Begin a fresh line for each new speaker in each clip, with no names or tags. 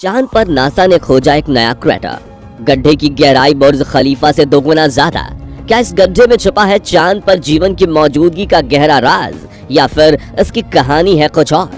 चांद पर नासा ने खोजा एक नया क्रेटर। गड्ढे की गहराई बुर्ज खलीफा से 2 गुना ज्यादा। क्या इस गड्ढे में छुपा है चांद पर जीवन की मौजूदगी का गहरा राज, या फिर इसकी कहानी है कुछ और?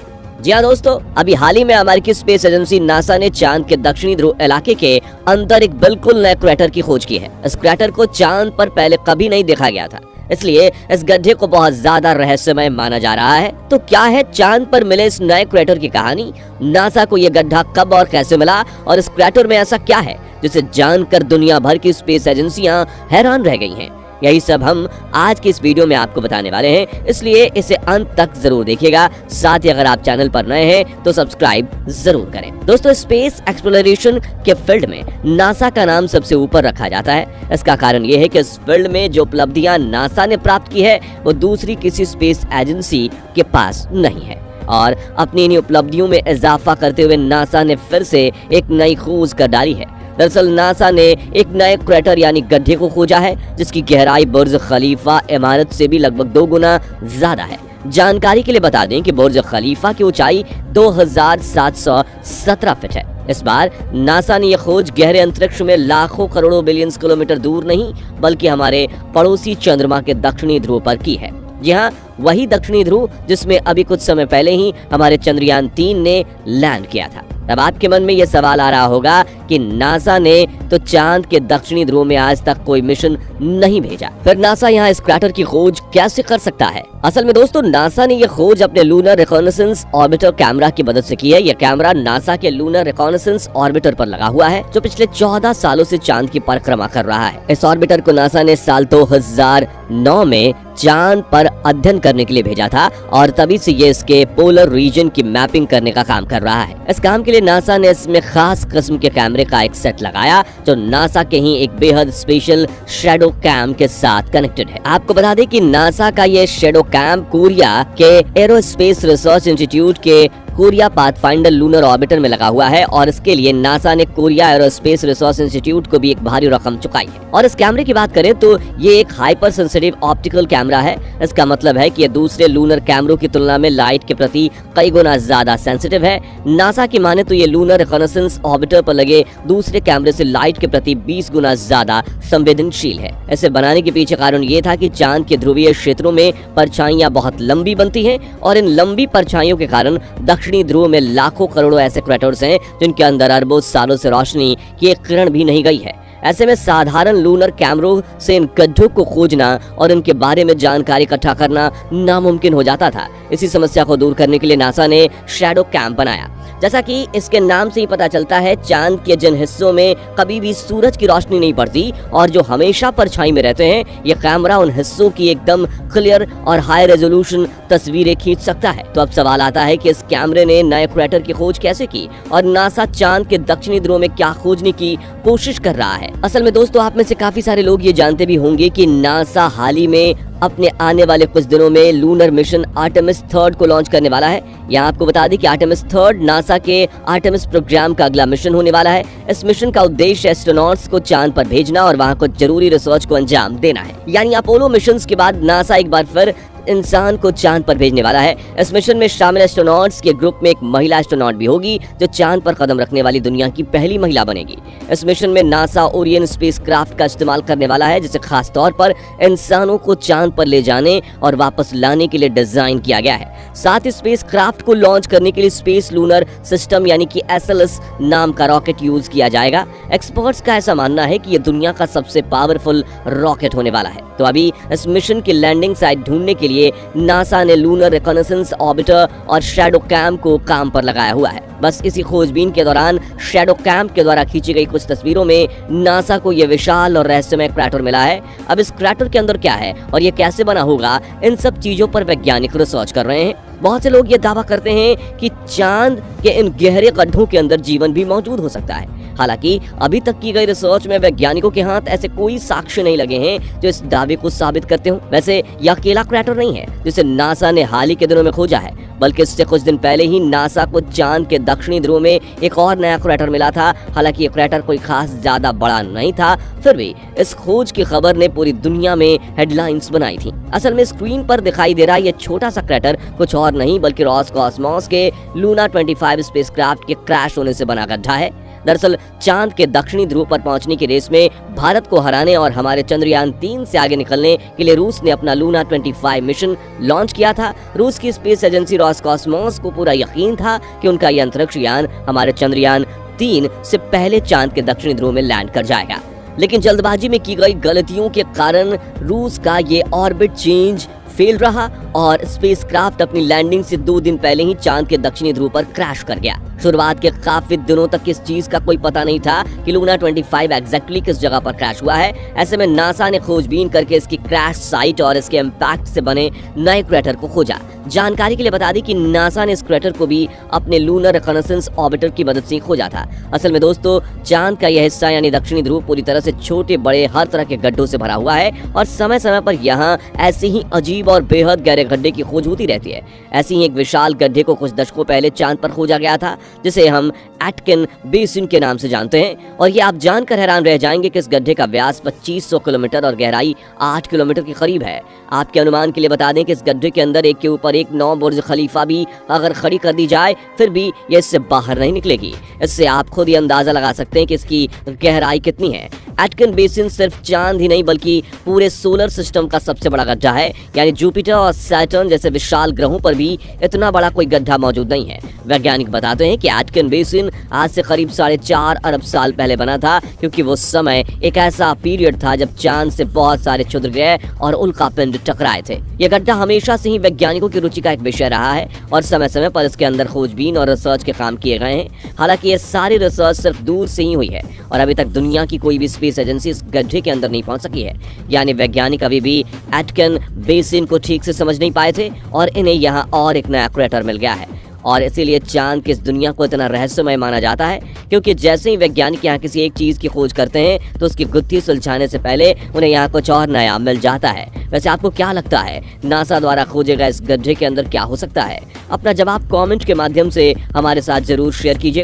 जी हाँ दोस्तों, अभी हाल ही में अमेरिकी स्पेस एजेंसी नासा ने चांद के दक्षिणी ध्रुव इलाके के अंदर एक बिल्कुल नए क्रेटर की खोज की है। इस क्रेटर को चांद पर पहले कभी नहीं देखा गया था, इसलिए इस गड्ढे को बहुत ज्यादा रहस्यमय माना जा रहा है। तो क्या है चांद पर मिले इस नए क्रेटर की कहानी? नासा को यह गड्ढा कब और कैसे मिला, और इस क्रेटर में ऐसा क्या है जिसे जानकर दुनिया भर की स्पेस एजेंसियां हैरान रह गई हैं? यही सब हम आज की इस वीडियो में आपको बताने वाले हैं, इसलिए इसे अंत तक जरूर देखिएगा। साथ ही अगर आप चैनल पर नए हैं तो सब्सक्राइब जरूर करें। दोस्तों, स्पेस एक्सप्लोरेशन के फील्ड में नासा का नाम सबसे ऊपर रखा जाता है। इसका कारण ये है कि इस फील्ड में जो उपलब्धियां नासा ने प्राप्त की है वो दूसरी किसी स्पेस एजेंसी के पास नहीं है। और अपनी इन उपलब्धियों में इजाफा करते हुए नासा ने फिर से एक नई खोज कर डाली है। दरअसल नासा ने एक नए क्रेटर यानी गड्ढे को खोजा है जिसकी गहराई बुर्ज खलीफा इमारत से भी लगभग 2 गुना ज्यादा है। जानकारी के लिए बता दें कि बुर्ज खलीफा की ऊंचाई 2717 फीट है। इस बार नासा ने यह खोज गहरे अंतरिक्ष में लाखों करोड़ों बिलियन किलोमीटर दूर नहीं, बल्कि हमारे पड़ोसी चंद्रमा के दक्षिणी ध्रुव पर की है। जी हाँ, वही दक्षिणी ध्रुव जिसमें अभी कुछ समय पहले ही हमारे चंद्रयान 3 ने लैंड किया था। अब आपके मन में यह सवाल आ रहा होगा कि नासा ने तो चांद के दक्षिणी ध्रुव में आज तक कोई मिशन नहीं भेजा, फिर नासा यहाँ इस क्रेटर की खोज कैसे कर सकता है? असल में दोस्तों, नासा ने यह खोज अपने लूनर रिकॉनेसेंस ऑर्बिटर कैमरा की मदद से की है। यह कैमरा नासा के लूनर रिकॉनेसेंस ऑर्बिटर पर लगा हुआ है, जो पिछले 14 सालों से चांद की परिक्रमा कर रहा है। इस ऑर्बिटर को नासा ने साल 2009 में चांद पर अध्ययन करने के लिए भेजा था, और तभी से ये इसके पोलर रीजन की मैपिंग करने का काम कर रहा है। इस काम के लिए नासा ने इसमें खास किस्म के कैमरे का एक सेट लगाया, जो नासा के ही एक बेहद स्पेशल शैडो कैम के साथ कनेक्टेड है। आपको बता दें कि नासा का ये शैडो कैम कोरिया के एरोस्पेस रिसर्च इंस्टीट्यूट के कोरिया पाथफाइंडर लूनर ऑर्बिटर में लगा हुआ है, और इसके लिए नासा ने कोरिया एरोस्पेस रिसर्च इंस्टीट्यूट को भी एक भारी रकम चुकाई है। और इस कैमरे की बात करें तो ये एक हाइपर सेंसिटिव ऑप्टिकल कैमरा है। इसका मतलब है कि ये दूसरे लूनर कैमरों की तुलना में लाइट के प्रति कई गुना ज्यादा सेंसिटिव है। नासा की माने तो ये लूनर रिकॉनेसेंस ऑर्बिटर पर लगे दूसरे कैमरे से लाइट के प्रति 20 गुना ज्यादा संवेदनशील है। इसे बनाने के पीछे कारण ये था कि चांद के ध्रुवीय क्षेत्रों में परछाइयां बहुत लंबी बनती हैं, और इन लंबी परछाइयों के कारण दक्षिणी ध्रुव में लाखों करोड़ों ऐसे क्रेटर्स हैं जिनके अंदर अरबों सालों से रोशनी की एक किरण भी नहीं गई है। ऐसे में साधारण लूनर कैमरों से इन गड्ढों को खोजना और इनके बारे में जानकारी इकट्ठा करना नामुमकिन हो जाता था। इसी समस्या को दूर करने के लिए नासा ने शैडो कैम बनाया। जैसा कि इसके नाम से ही पता चलता है, चांद के जिन हिस्सों में कभी भी सूरज की रोशनी नहीं पड़ती और जो हमेशा परछाई में रहते हैं, ये कैमरा उन हिस्सों की एकदम क्लियर और हाई रेजोल्यूशन तस्वीरें खींच सकता है। तो अब सवाल आता है कि इस कैमरे ने नए क्रेटर की खोज कैसे की, और नासा चांद के दक्षिणी ध्रुव में क्या खोजने की कोशिश कर रहा है? असल में दोस्तों, आप में से काफी सारे लोग ये जानते भी होंगे कि नासा हाल ही में अपने आने वाले कुछ दिनों में लूनर मिशन आर्टेमिस 3 को लॉन्च करने वाला है। यहाँ आपको बता दें कि आर्टेमिस 3 नासा के आर्टेमिस प्रोग्राम का अगला मिशन होने वाला है। इस मिशन का उद्देश्य एस्ट्रोनॉट्स को चांद पर भेजना और वहाँ कुछ जरूरी रिसर्च को अंजाम देना है। यानी अपोलो मिशन के बाद नासा एक बार फिर इंसान को चांद पर भेजने वाला है। इस मिशन में शामिल एस्ट्रोनॉट्स के ग्रुप में एक महिला एस्ट्रोनॉट भी होगी, जो चांद पर कदम रखने वाली दुनिया की पहली महिला बनेगी। इस मिशन में नासा ओरियन स्पेसक्राफ्ट का इस्तेमाल करने वाला है, जिसे खास तौर पर इंसानों को चांद पर ले जाने और वापस लाने के लिए डिजाइन किया गया है। साथ ही स्पेसक्राफ्ट को लॉन्च करने के लिए स्पेस लूनर सिस्टम यानी कि SLS नाम का रॉकेट यूज किया जाएगा। एक्सपर्ट्स का ऐसा मानना है कि यह दुनिया का सबसे पावरफुल रॉकेट होने वाला है। तो अभी इस मिशन की लैंडिंग साइट ढूंढने के लिए नासा ने लूनर रिकॉनेसेंस ऑर्बिटर और शैडो कैम को काम पर लगाया हुआ है। बस इसी खोजबीन के दौरान शैडो कैम के द्वारा खींची गई कुछ तस्वीरों में नासा को यह विशाल और रहस्यमय क्रेटर मिला है। अब इस क्रेटर के अंदर क्या है और ये कैसे बना होगा, इन सब चीजों पर वैज्ञानिक रिसर्च कर रहे हैं। बहुत से लोग ये दावा करते हैं कि चांद के इन गहरे गड्ढों के अंदर जीवन भी मौजूद हो सकता है। हालांकि अभी तक की गई रिसर्च में वैज्ञानिकों के हाथ ऐसे कोई साक्ष्य नहीं लगे हैं जो इस दावे को साबित करते हो। वैसे यह अकेला क्रेटर नहीं है जिसे नासा ने हाल ही के दिनों में खोजा है, बल्कि इससे कुछ दिन पहले ही नासा को चांद के दक्षिणी ध्रुव में एक और नया क्रेटर मिला था। हालांकि ये क्रेटर कोई खास ज्यादा बड़ा नहीं था, फिर भी इस खोज की खबर ने पूरी दुनिया में हेडलाइंस बनाई थी। असल में स्क्रीन पर दिखाई दे रहा ये छोटा सा क्रेटर कुछ और नहीं बल्कि रॉसकॉस्मोस के लूना 25 स्पेसक्राफ्ट के क्रैश होने से बना गड्ढा है। दरअसल चांद के दक्षिणी ध्रुव पर पहुंचने की रेस में भारत को हराने और हमारे चंद्रयान 3 से आगे निकलने के लिए रूस ने अपना लूना 25 मिशन लॉन्च किया था। रूस की स्पेस एजेंसी रॉसकॉस्मोस को पूरा यकीन था कि उनका यह अंतरिक्ष यान हमारे चंद्रयान 3 से पहले चांद के दक्षिणी ध्रुव में लैंड कर जाएगा, लेकिन जल्दबाजी में की गई गलतियों के कारण रूस का ये ऑर्बिट चेंज फेल रहा और स्पेसक्राफ्ट अपनी लैंडिंग से 2 दिन पहले ही चांद के दक्षिणी ध्रुव पर क्रैश कर गया। शुरुआत के काफी दिनों तक इस चीज का कोई पता नहीं था कि लूना 25 एग्जैक्टली किस जगह पर क्रैश हुआ है। ऐसे में नासा ने खोजबीन करके इसकी क्रैश साइट और इसके इम्पैक्ट से बने नए क्रेटर को खोजा। जानकारी के लिए बता दी कि नासा ने इस क्रेटर को भी अपने लूनर रिकॉनेसेंस ऑर्बिटर की मदद से खोजा था। असल में दोस्तों, चांद का यह हिस्सा यानी दक्षिणी ध्रुव पूरी तरह से छोटे बड़े हर तरह के गड्ढों से भरा हुआ है और समय समय पर यहाँ ऐसे ही अजीब और बेहद गहरे गड्ढे की खोज होती रहती है। ऐसे ही एक विशाल गड्ढे को कुछ दशकों पहले चांद पर खोजा गया था, जिसे हम एटकिन बेसिन के नाम से जानते हैं। और ये आप जानकर हैरान रह जाएंगे कि इस गड्ढे का व्यास 2500 किलोमीटर और गहराई 8 किलोमीटर के करीब है। आपके अनुमान के लिए बता दें कि इस गड्ढे के अंदर एक के ऊपर एक 9 बुर्ज खलीफा भी अगर खड़ी कर दी जाए फिर भी ये इससे बाहर नहीं निकलेगी। इससे आप खुद ये अंदाजा लगा सकते हैं कि इसकी गहराई कितनी है। एटकिन बेसिन सिर्फ चांद ही नहीं बल्कि पूरे सोलर सिस्टम का सबसे बड़ा गड्ढा है, यानी जुपिटर और सैटर्न जैसे विशाल ग्रहों पर भी इतना बड़ा कोई गड्ढा मौजूद नहीं है। वैज्ञानिक बताते हैं कि एटकिन बेसिन आज से करीब 4.5 अरब साल पहले बना था, क्योंकि वो समय एक ऐसा पीरियड था जब चांद से बहुत सारे क्षुद्र ग्रह और उल्का पिंड टकराए थे। यह गड्ढा हमेशा से ही वैज्ञानिकों की रुचि का एक विषय रहा है और समय समय पर इसके अंदर खोजबीन और रिसर्च के काम किए गए हैं। हालांकि ये सारी रिसर्च सिर्फ दूर से ही हुई है और अभी तक दुनिया की कोई भी स्पेस एजेंसी इस गड्ढे के अंदर नहीं पहुंच सकी है। यानी वैज्ञानिक अभी भी एटकिन बेसिन को ठीक से समझ नहीं पाए थे और इन्हें यहाँ और एक नया क्रेटर मिल गया है। और इसीलिए चांद की इस दुनिया को इतना रहस्यमय माना जाता है, क्योंकि जैसे ही वैज्ञानिक यहाँ किसी एक चीज की खोज करते हैं तो उसकी गुत्थी सुलझाने से पहले उन्हें यहाँ कुछ और नया मिल जाता है। वैसे आपको क्या लगता है, नासा द्वारा खोजे गए इस गड्ढे के अंदर क्या हो सकता है? अपना जवाब कमेंट के माध्यम से हमारे साथ जरूर शेयर कीजिए।